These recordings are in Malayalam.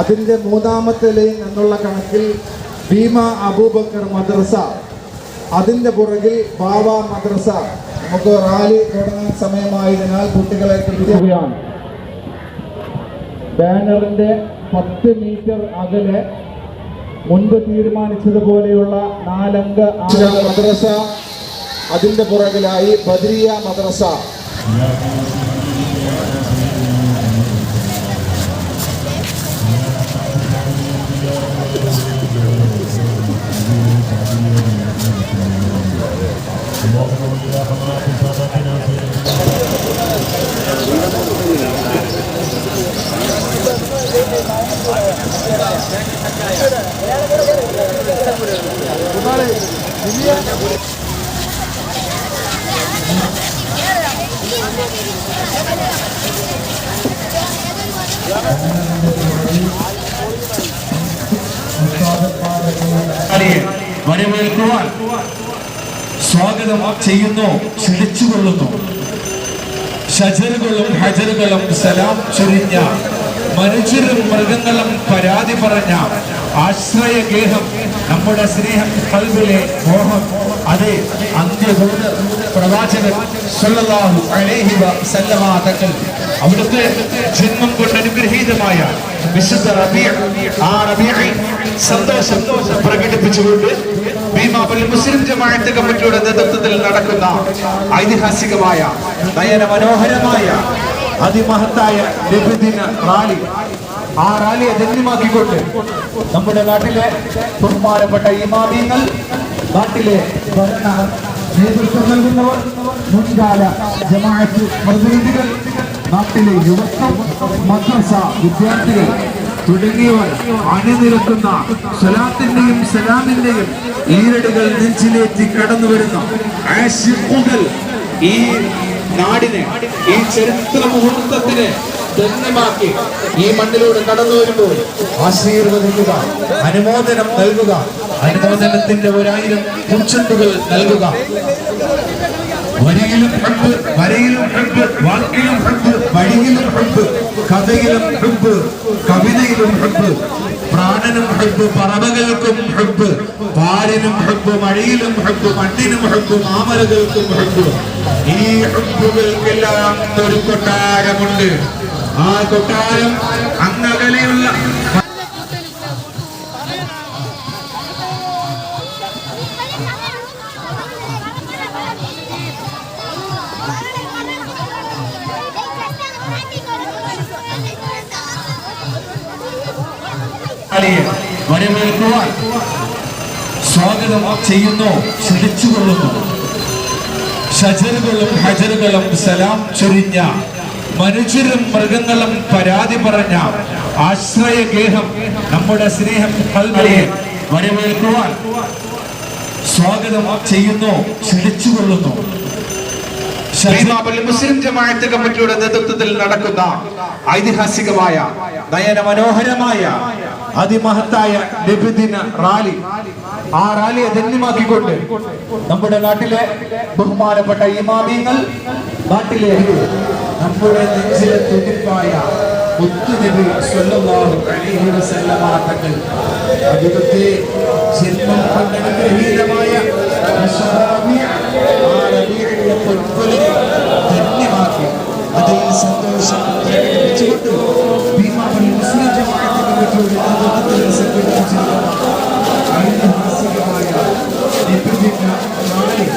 അതിൻ്റെ മൂന്നാമത്തെ ലൈൻ എന്നുള്ള കണക്കിൽ ഭീമ അബൂബക്കർ മദ്രസ, അതിൻ്റെ പുറകിൽ ബാബ മദ്രസ. നമുക്ക് റാലി തുടങ്ങാൻ സമയമായതിനാൽ കുട്ടികളെ കൃത്യമാണ് ബാനറിൻ്റെ 10 മീറ്റർ അകലെ മുൻപ് തീരുമാനിച്ചതുപോലെയുള്ള 4 അംഗ മദ്രസ, അതിൻ്റെ പുറകിലായി ബദ്രിയ മദ്രസ. വരവേൽക്കുവാൻ സ്വാഗതം ചെയ്യുന്നു, ക്ഷണിച്ചുകൊള്ളുന്നു. ഷജറുകളും ഹജറുകളും സലാം ചൊരിഞ്ഞ, മനുഷ്യരും മൃഗങ്ങളും പരാതി പറഞ്ഞ ആശ്രയഗേഹം നമ്മുടെ സ്നേഹം കൽബിലെ മോഹം. അതെ, അന്ത്യദൂത പ്രവാചകൻ സല്ലല്ലാഹു അലൈഹി വസല്ലമ തങ്ങൾ അവിടുത്തെ ജന്മം കൊണ്ട് അനുഗ്രഹീതമായ വിശുദ്ധ റബീഉ, ആ റബീഉ സന്തോഷം പ്രകടിപ്പിച്ചുകൊണ്ട് ഭീമാപള്ളി മുസ്ലിം ജമാഅത്ത് കമ്മിറ്റിയുടെ നേതൃത്വത്തിൽ നടക്കുന്ന ഐതിഹാസികമായ നയന മനോഹരമായ അതിമഹത്തായ നബിദിന റാലി, ആ റാലിയെ ധന്യമാക്കിക്കൊണ്ട് നമ്മുടെ നാട്ടിലെ ബഹുമാനപ്പെട്ട ഇമാമിയങ്ങൾ, നാട്ടിലെ ഭരണ നേതൃത്വം നൽകുന്നവർ, മുൻകാല ജമാഅത്ത് പ്രതിനിധികൾ, നാട്ടിലെ യുവത്വം, മദ്രസ വിദ്യാർത്ഥികൾ തുടങ്ങിയവർ അണിനിരക്കുന്ന സ്വലാത്തിന്റെയും സലാമിന്റെയും ഈരടികൾ നെഞ്ചിലേറ്റി കടന്നു വരുന്ന ആശിഖുകൾ ഈ നാടിനെ, ഈ ചരിത്ര മുഹൂർത്തത്തിനെ ധന്യമാക്കി ഈ മണ്ണിലൂടെ കടന്നു വരുമ്പോൾ ആശീർവദിക്കുക, അനുമോദനം നൽകുക, അനുമോദനത്തിന്റെ 1000 പൂച്ചെണ്ടുകൾ നൽകുക. വരിയിലും ഹബ്ബ്, വരയിലും ഹബ്ബ്, വാക്കിലും ഹബ്ബ്, വഴിയിലും ഹബ്ബ്, കഥയിലും ഹബ്ബ്, കവിതയിലും ഹബ്ബ്, പ്രാണനും ഹബ്ബ്, പറവകൾക്കും ഹബ്ബ്, പാലിനും ഹബ്ബ്, മഴയിലും ഹബ്ബ്, മണ്ണിനും ഹബ്ബ്, മാമലകൾക്കും ഹബ്ബ്. ഈ ഹബ്ബുകൾക്കെല്ലാം ഒരു കൊട്ടാരമുണ്ട്. ആ കൊട്ടാരം അങ്ങകലെയുള്ള വരവേൽക്കുവാൻ സ്വാഗതം ചെയ്യുന്നു, ക്ഷണിച്ചുകൊള്ളുന്നു. ഷജറുകളും ഹജറുകളും സലാം ചൊരിഞ്ഞ, മനുഷ്യരും മൃഗങ്ങളും പരാതി പറഞ്ഞ ആശ്രയഗേഹം നമ്മുടെ സ്നേഹം കൽബിലെ വരവേൽക്കുവാൻ സ്വാഗതം ചെയ്യുന്നു, ക്ഷണിച്ചുകൊള്ളുന്നു. മുസ്ലിം ജമാഅത്ത് കമ്മിറ്റിയുടെ നേതൃത്വത്തിൽ നടക്കുന്ന ഐതിഹാസികമായ നയന മനോഹരമായ അതിമഹത്തായ നബിദിന റാലി, ആ റാലിയെ ധന്യമാക്കിക്കൊണ്ട് നമ്മുടെ നാട്ടിലെ ബഹുമാനപ്പെട്ട ഇമാമിയങ്ങൾ, നാട്ടിലെ നമ്മുടെ നെഞ്ചിലെ തുടിപ്പായ മുത്തുനബി സ്വല്ലല്ലാഹു അലൈഹി വസല്ലമ തങ്ങൾ അവിടുത്തെ ജന്മം കൊണ്ട് അനുഗ്രഹീതമായ ധന്യമാക്കി അതിൽ സന്തോഷം പ്രകടിപ്പിച്ചുകൊണ്ട് ഭീമാപള്ളി മുസ്ലിം ജമാഅത്ത് കമ്മിറ്റിയുടെ നേതൃത്വത്തിൽ സംഘടിപ്പിച്ചിരിക്കുന്ന ഐതിഹാസികമായ നബിദിന റാലി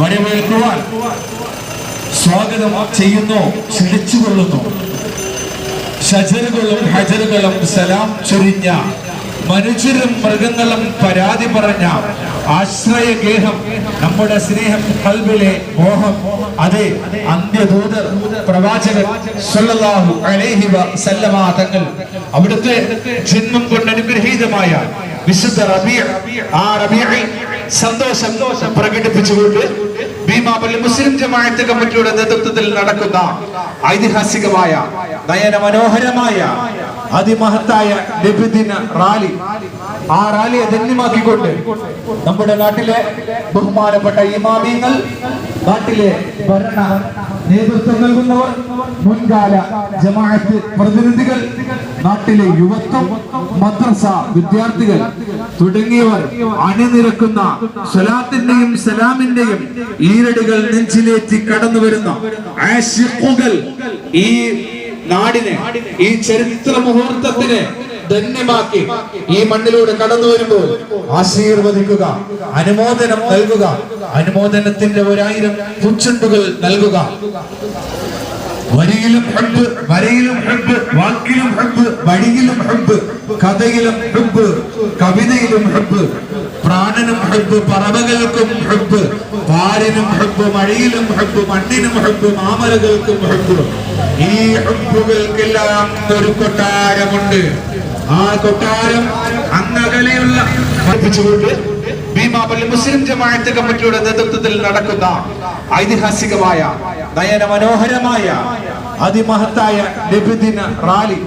വരവേൽക്കുവാൻ സ്വാഗതം ചെയ്യുന്നു, ക്ഷണിച്ചുകൊള്ളുന്നു. ഷജറുകളും ഹജറുകളും സലാം ചൊരിഞ്ഞ, മനുഷ്യരും മൃഗങ്ങളും പരാതി പറഞ്ഞ ആശ്രയഗേഹം, നമ്മുടെ സ്നേഹം, കൽബിലെ മോഹം, അതെ അന്ത്യദൂതർ പ്രവാചകൻ സല്ലല്ലാഹു അലൈഹി വസല്ലമ തങ്ങൾ അവിടുത്തെ ജന്മം കൊണ്ട് അനുഗ്രഹീതമായ വിശുദ്ധ റബീഅ്, ആ റബീഇൽ സന്തോഷം പ്രകടിപ്പിച്ചുകൊണ്ട് ഭീമാപള്ളി മുസ്ലിം ജമാഅത്ത് കമ്മിറ്റിയുടെ നേതൃത്വത്തിൽ നടക്കുന്ന ഐതിഹാസികമായ നയന മനോഹരമായ അതിമഹത്തായ നബിദിന റാലി, ആ റാലിയെ ധന്യമാക്കിക്കൊണ്ട് നമ്മുടെ നാട്ടിലെ ബഹുമാനപ്പെട്ട ഇമാമിയങ്ങൾ, നാട്ടിലെ ഭരണ നേതൃത്വം നൽകുന്നവർ, മുൻകാല ജമാഅത്ത് പ്രതിനിധികൾ, നാട്ടിലെ യുവത്വം, മദ്രസ വിദ്യാർത്ഥികൾ തുടങ്ങിയവർ അണിനിരക്കുന്ന സ്വലാത്തിന്റെയും സലാമിന്റെയും ഈരടികൾ നെഞ്ചിലേറ്റി കടന്നു വരുന്ന ആശിഖുകൾ ഈ നാടിനെ, ഈ ചരിത്ര മുഹൂർത്തത്തിനെ ധന്യമാക്കി ഈ മണ്ണിലൂടെ കടന്നു വരുമ്പോൾ ആശീർവദിക്കുക, അനുമോദനം നൽകുക, അനുമോദനത്തിന്റെ 1000 പുച്ചുണ്ടുകൾ നൽകുക. വരിയിലും ഹബ്ബ്, വരയിലും ഹബ്ബ്, വാക്കിലും ഹബ്ബ്, വഴിയിലും ഹബ്ബ്, കഥയിലും ഹബ്ബ്, കവിതയിലും ഹബ്ബ്, പ്രാണനും ഹബ്ബ്, പറവകൾക്കും ഹബ്ബ്, പാരിനും ഹബ്ബ്, മഴയിലും ഹബ്ബ്, മണ്ണിനും ഹബ്ബ്, മാമലകൾക്കും ഹബ്ബ്. ഈ ഹബ്ബുകൾക്കെല്ലാം ഒരു കൊട്ടാരമുണ്ട്. ആ കൊട്ടാരം അങ്ങകലെയുള്ള ഭീമാപള്ളി മുസ്ലിം ജമാഅത്ത് കമ്മിറ്റിയുടെ നേതൃത്വത്തിൽ നടക്കുന്ന ഐതിഹാസികമായ നയന മനോഹരമായ അതിമഹത്തായ നബിദിന റാലി